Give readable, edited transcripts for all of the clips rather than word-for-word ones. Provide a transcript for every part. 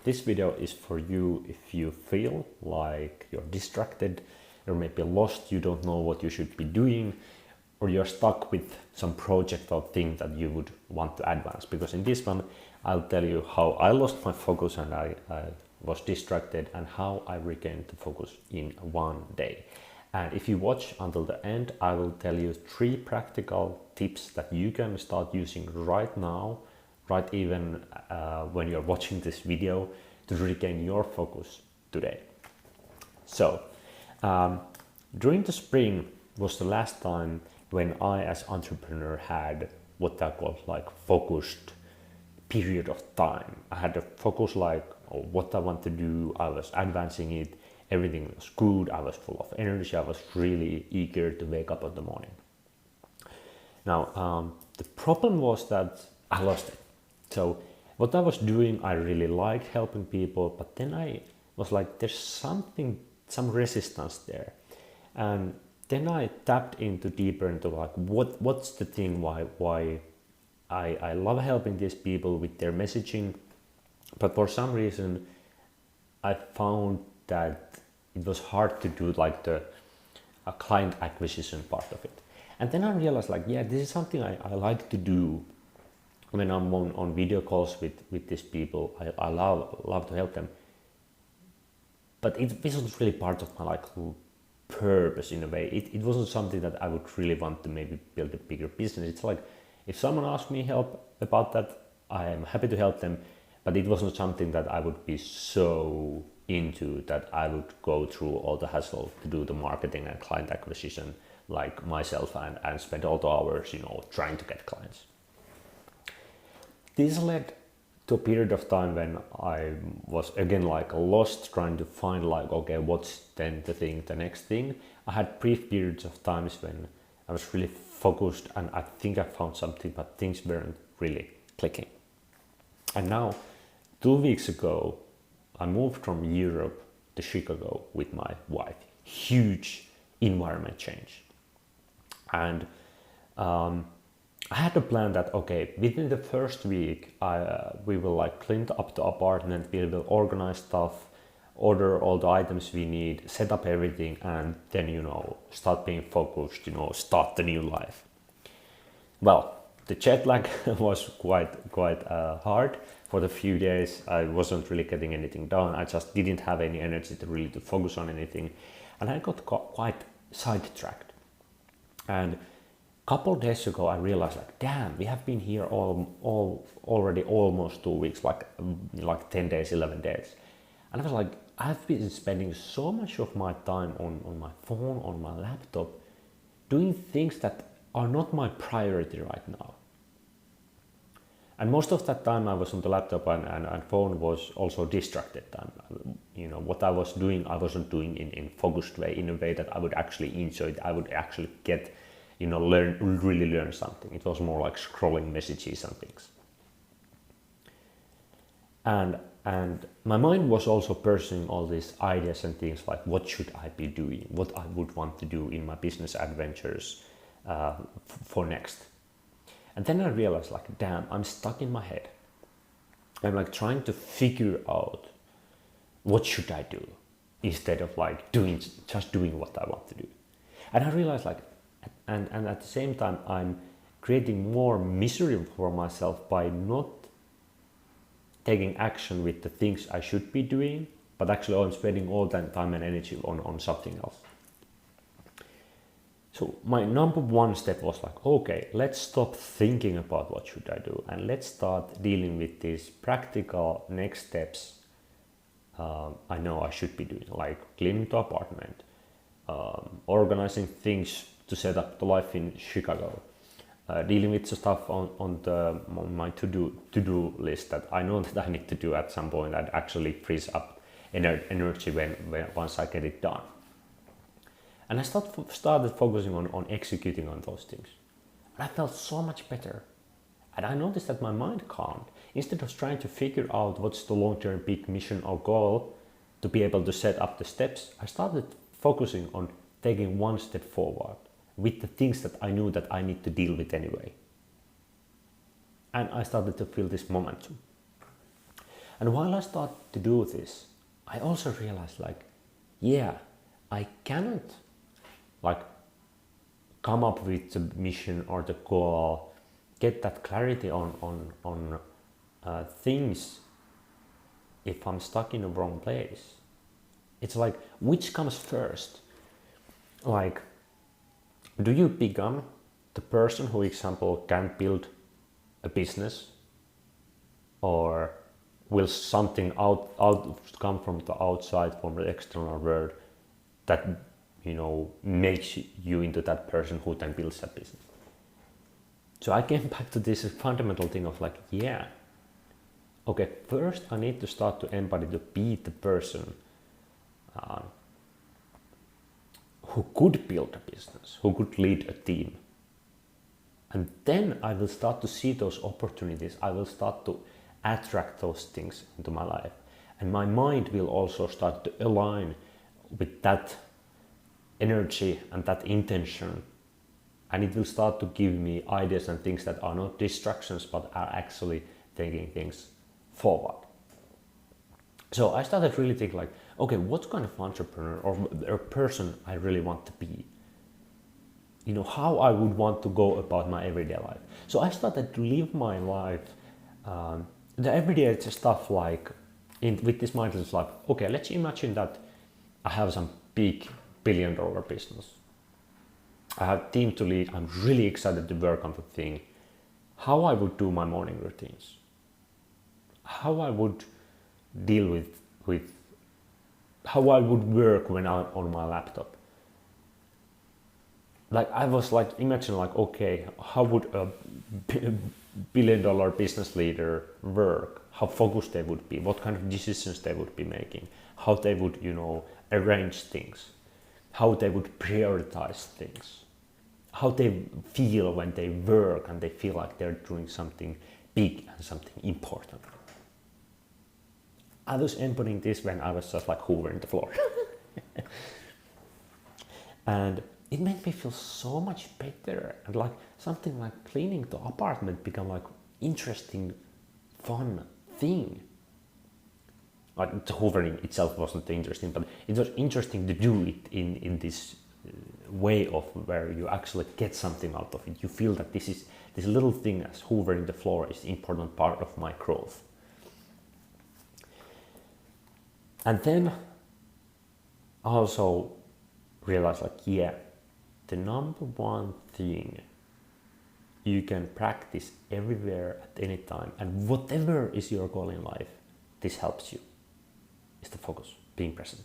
This video is for you if you feel like you're distracted, you're maybe lost, you don't know what you should be doing, or you're stuck with some project or thing that you would want to advance. Because in this one, I'll tell you how I lost my focus and I was distracted and how I regained the focus in one day. And if you watch until the end, I will tell you 3 practical tips that you can start using right now, right even when you're watching this video, to regain your focus today. So, during the spring was the last time when I as entrepreneur had what I call like focused period of time. I had a focus like what I want to do, I was advancing it, everything was good, I was full of energy, I was really eager to wake up in the morning. Now, the problem was that I lost it. So what I was doing, I really liked helping people, but then I was like, there's some resistance there. And then I tapped into deeper into like, what's the thing why I love helping these people with their messaging, but for some reason I found that it was hard to do like the client acquisition part of it. And then I realized like, yeah, this is something I like to do when I'm on video calls with these people. I love to help them. But it wasn't really part of my like purpose in a way. It wasn't something that I would really want to maybe build a bigger business. It's like, if someone asks me help about that, I am happy to help them, but it wasn't something that I would be so into that I would go through all the hassle to do the marketing and client acquisition like myself and spend all the hours, trying to get clients. This led to a period of time when I was again like lost, trying to find like, okay, what's then the next thing. I had brief periods of times when I was really focused and I think I found something, but things weren't really clicking. And now, 2 weeks ago, I moved from Europe to Chicago with my wife. Huge environment change. And I had a plan that, okay, within the first week, we will like clean up the apartment, we will organize stuff, order all the items we need, set up everything, and then, start being focused, start the new life. Well, the jet lag was quite hard. For the few days, I wasn't really getting anything done. I just didn't have any energy to focus on anything. And I got quite sidetracked. And a couple of days ago, I realized like, damn, we have been here already almost 2 weeks, like 10 days, 11 days. And I was like, I've been spending so much of my time on my phone, on my laptop, doing things that are not my priority right now. And most of that time I was on the laptop and phone was also distracted time. What I was doing, I wasn't doing in focused way, in a way that I would actually enjoy it. I would actually get, really learn something. It was more like scrolling messages and things. And my mind was also pursuing all these ideas and things like, what should I be doing? What I would want to do in my business adventures for next. And then I realized like, damn, I'm stuck in my head. I'm like trying to figure out what should I do instead of like just doing what I want to do. And I realized like, and at the same time, I'm creating more misery for myself by not taking action with the things I should be doing, but actually I'm spending all that time and energy on something else. So my number 1 step was like, okay, let's stop thinking about what should I do and let's start dealing with these practical next steps I know I should be doing, like cleaning the apartment, organizing things to set up the life in Chicago, dealing with the stuff on my to-do list that I know that I need to do at some point that actually frees up energy once I get it done. And I started focusing on executing on those things. And I felt so much better. And I noticed that my mind calmed. Instead of trying to figure out what's the long-term big mission or goal to be able to set up the steps, I started focusing on taking one step forward with the things that I knew that I need to deal with anyway. And I started to feel this momentum. And while I start to do this, I also realized like, yeah, I cannot like come up with the mission or the goal, get that clarity on things if I'm stuck in the wrong place. It's like, which comes first? Like, do you become the person who, example, can build a business, or will something out come from the outside, from the external world, that makes you into that person who then builds a business? So I came back to this fundamental thing of like, yeah, okay, first I need to start to embody, to be the person who could build a business, who could lead a team. And then I will start to see those opportunities. I will start to attract those things into my life. And my mind will also start to align with that energy and that intention. And it will start to give me ideas and things that are not distractions, but are actually taking things forward. So I started really thinking like, okay, what kind of entrepreneur or a person I really want to be? How I would want to go about my everyday life. So I started to live my life, the everyday stuff, like with this mindset. It's like, okay, let's imagine that I have some big billion-dollar business. I have a team to lead. I'm really excited to work on the thing. How I would do my morning routines. How I would deal with how I would work when I'm on my laptop. Like I was like, imagine like, okay, how would a billion-dollar business leader work? How focused they would be? What kind of decisions they would be making? How they would, arrange things? How they would prioritize things? How they feel when they work and they feel like they're doing something big and something important. I was embodying this when I was just like hoovering the floor. And it made me feel so much better, and like something like cleaning the apartment became like interesting, fun thing. Like the hoovering itself wasn't interesting, but it was interesting to do it in this way of where you actually get something out of it. You feel that this little thing as hoovering the floor is an important part of my growth. And then I also realized like, yeah, the number one thing you can practice everywhere at any time, and whatever is your goal in life, this helps you, is the focus, being present,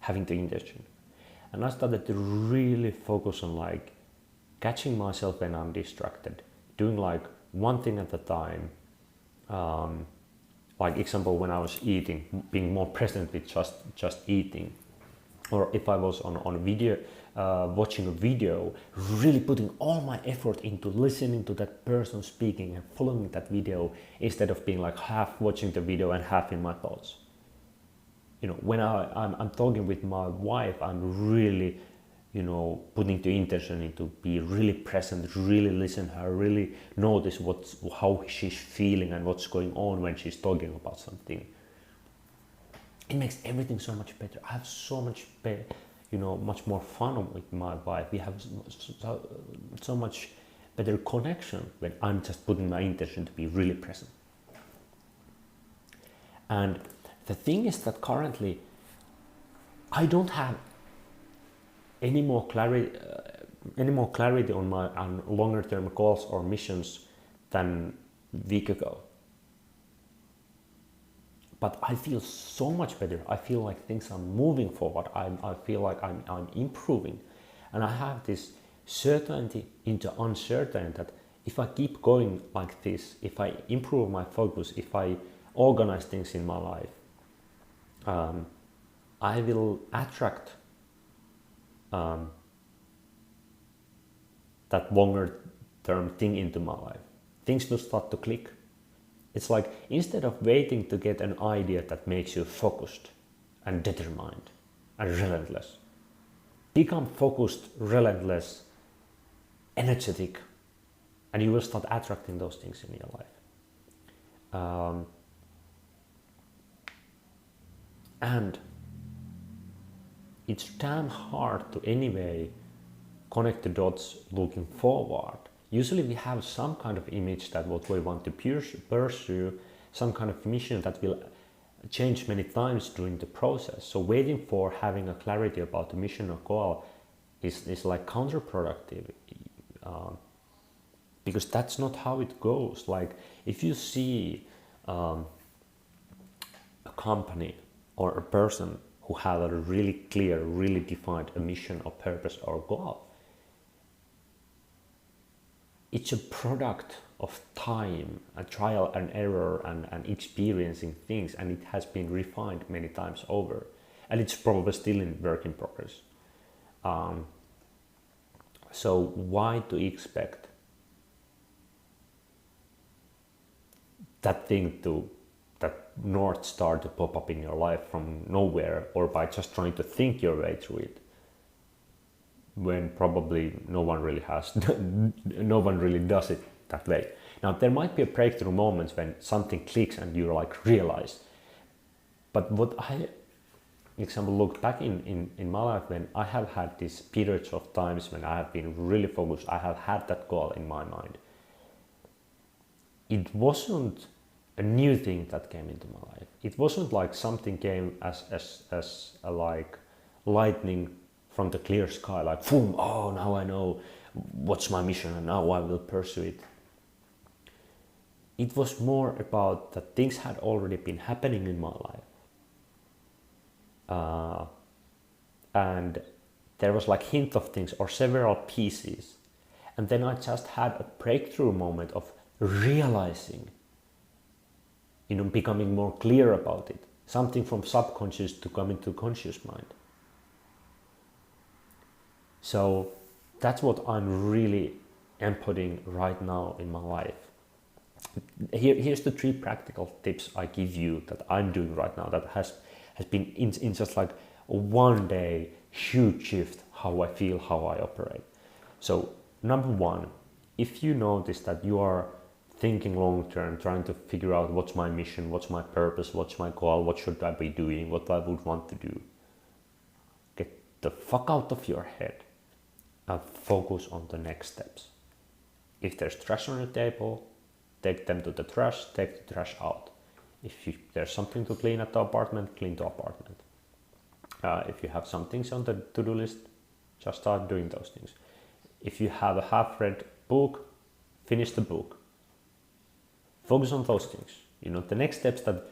having the intention. And I started to really focus on like catching myself when I'm distracted, doing like one thing at a time. Like example, when I was eating, being more present with just eating, or if I was on video, watching a video, really putting all my effort into listening to that person speaking and following that video, instead of being like half watching the video and half in my thoughts. When I'm talking with my wife, I'm really, putting the intention into be really present, really listen to her, really notice how she's feeling and what's going on when she's talking about something. It makes everything so much better. I have so much much more fun with my wife. We have so much better connection when I'm just putting my intention to be really present. And the thing is that currently I don't have any more clarity on my longer term goals or missions than a week ago. But I feel so much better. I feel like things are moving forward. I feel like I'm improving. And I have this certainty into uncertainty that if I keep going like this, if I improve my focus, if I organize things in my life, I will attract that longer term thing into my life. Things will start to click. It's like, instead of waiting to get an idea that makes you focused and determined and relentless, become focused, relentless, energetic, and you will start attracting those things in your life. And it's damn hard to anyway connect the dots looking forward. Usually we have some kind of image that what we want to pursue, some kind of mission that will change many times during the process. So waiting for having a clarity about the mission or goal is like counterproductive, because that's not how it goes. Like if you see a company or a person who have a really clear, really defined a mission or purpose or goal, it's a product of time, a trial and error, and experiencing things, and it has been refined many times over, and it's probably still in work in progress. So why to expect that North Star to pop up in your life from nowhere, or by just trying to think your way through it, when probably no one really does it that way. Now there might be a breakthrough moments when something clicks and you like realize. But what I, example, look back in my life, when I have had these periods of times when I have been really focused, I have had that goal in my mind. It wasn't a new thing that came into my life. It wasn't like something came as a like lightning from the clear sky, like boom, oh, now I know what's my mission and now I will pursue it. It was more about that things had already been happening in my life. And there was like hint of things or several pieces. And then I just had a breakthrough moment of realizing, becoming more clear about it. Something from subconscious to come into conscious mind. So that's what I'm really embodying right now in my life. Here's the 3 practical tips I give you that I'm doing right now that has been in just like a one day huge shift how I feel, how I operate. So number 1, if you notice that you are thinking long term, trying to figure out what's my mission, what's my purpose, what's my goal, what should I be doing, what I would want to do, get the fuck out of your head and focus on the next steps. If there's trash on your table, take them to the trash, take the trash out. If there's something to clean at the apartment, clean the apartment. If you have some things on the to-do list, just start doing those things. If you have a half-read book, finish the book. Focus on those things. The next steps that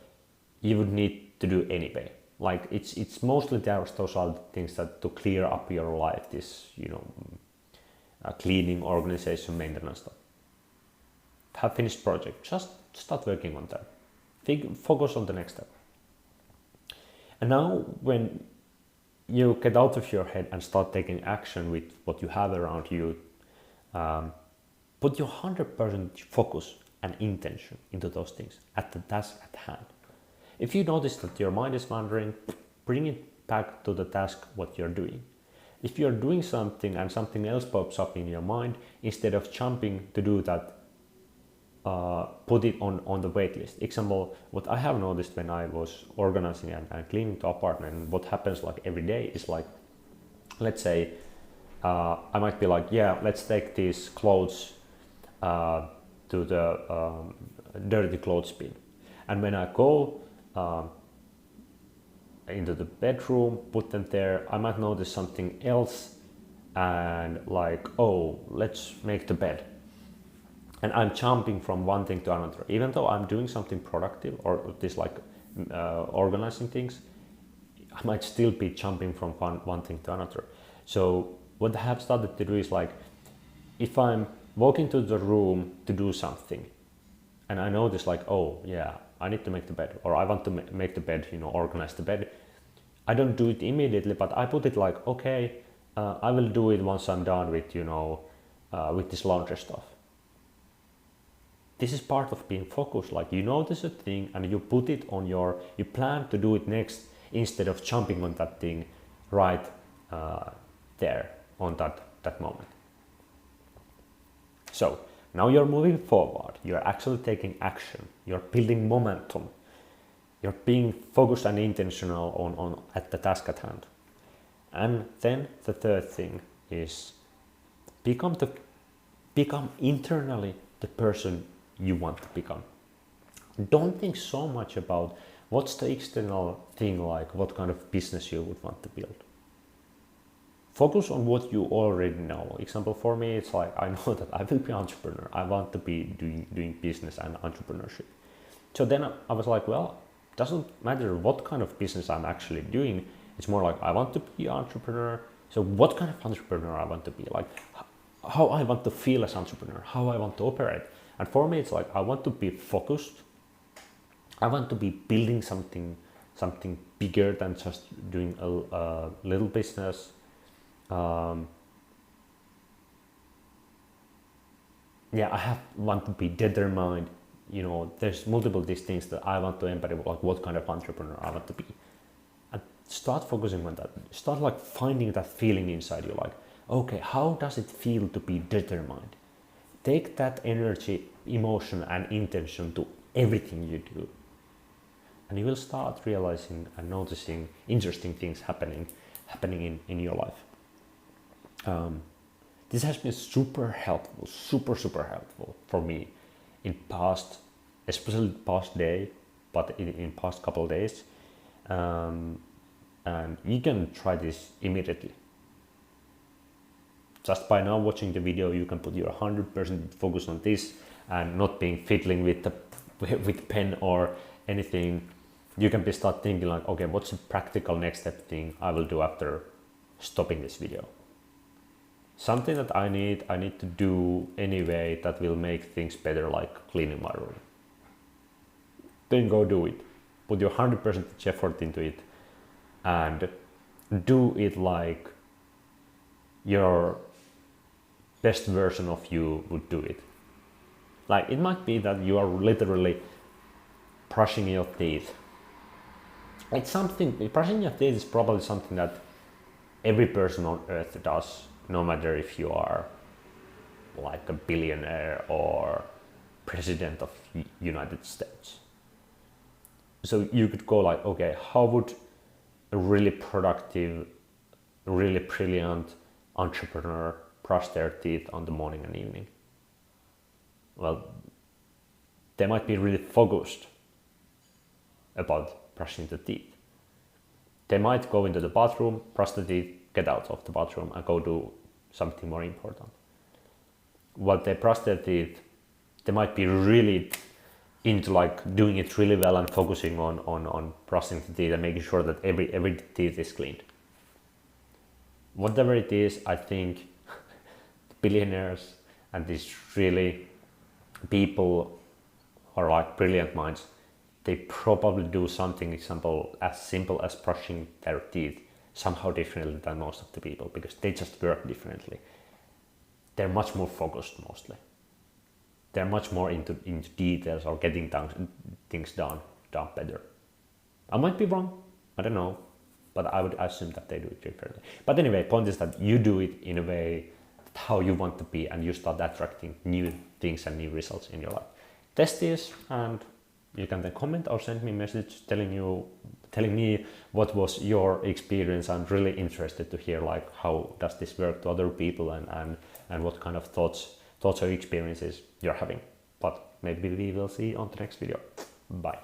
you would need to do anyway. Like it's mostly those are the things that to clear up your life, this cleaning, organization, maintenance stuff. Have finished project, just start working on that. Focus on the next step. And now when you get out of your head and start taking action with what you have around you, put your 100% focus and intention into those things at the task at hand. If you notice that your mind is wandering, bring it back to the task what you're doing. If you're doing something and something else pops up in your mind, instead of jumping to do that, put it on the wait list. Example, what I have noticed when I was organizing and cleaning the apartment, what happens like every day is like, let's say, I might be like, yeah, let's take these clothes to the dirty clothes bin. And when I go into the bedroom, put them there, I might notice something else and like, oh, let's make the bed. And I'm jumping from one thing to another. Even though I'm doing something productive or this like organizing things, I might still be jumping from one thing to another. So what I have started to do is like, if I'm walking to the room to do something and I notice like, oh yeah, I need to make the bed, or I want to make the bed, organize the bed. I don't do it immediately, but I put it like, okay, I will do it once I'm done with, with this laundry stuff. This is part of being focused. Like you notice a thing and you put it on you plan to do it next instead of jumping on that thing right there on that moment. So now you're moving forward. You're actually taking action. You're building momentum. You're being focused and intentional on at the task at hand. And then the third thing is become internally the person you want to become. Don't think so much about what's the external thing, like what kind of business you would want to build. Focus on what you already know. Example, for me, it's like I know that I will be an entrepreneur. I want to be doing business and entrepreneurship. So then I was like, well, doesn't matter what kind of business I'm actually doing. It's more like I want to be an entrepreneur. So what kind of entrepreneur I want to be, like how I want to feel as entrepreneur, how I want to operate. And for me, it's like I want to be focused. I want to be building something bigger than just doing a little business. Want to be determined. There's multiple these things that I want to embody, like what kind of entrepreneur I want to be. And start focusing on that. Start like finding that feeling inside you, like, okay, how does it feel to be determined? Take that energy, emotion, and intention to everything you do. And you will start realizing and noticing interesting things happening in your life. This has been super helpful for me in past, especially past day, but in past couple of days. And you can try this immediately. Just by now watching the video, you can put your 100% focus on this and not being fiddling with pen or anything. You can start thinking like, okay, what's the practical next step thing I will do after stopping this video? Something that I need to do anyway that will make things better, like cleaning my room. Then go do it. Put your 100% effort into it and do it like your best version of you would do it. Like, it might be that you are literally brushing your teeth. Brushing your teeth is probably something that every person on earth does, no matter if you are like a billionaire or president of United States. So you could go like, okay, how would a really productive, really brilliant entrepreneur brush their teeth on the morning and evening? Well, they might be really focused about brushing the teeth. They might go into the bathroom, brush the teeth, get out of the bathroom and go do something more important. While they brush their teeth, they might be really into like doing it really well and focusing on brushing the teeth and making sure that every teeth is cleaned. Whatever it is, I think billionaires and these really people who are like brilliant minds, they probably do something as simple as brushing their teeth somehow differently than most of the people, because they just work differently. They're much more focused mostly. They're much more into details or getting things done better. I might be wrong, I don't know, but I would assume that they do it differently. But anyway, point is that you do it in a way how you want to be and you start attracting new things and new results in your life. Test this and you can then comment or send me a message telling me what was your experience. I'm really interested to hear like how does this work to other people and what kind of thoughts or experiences you're having. But maybe we will see on the next video. Bye.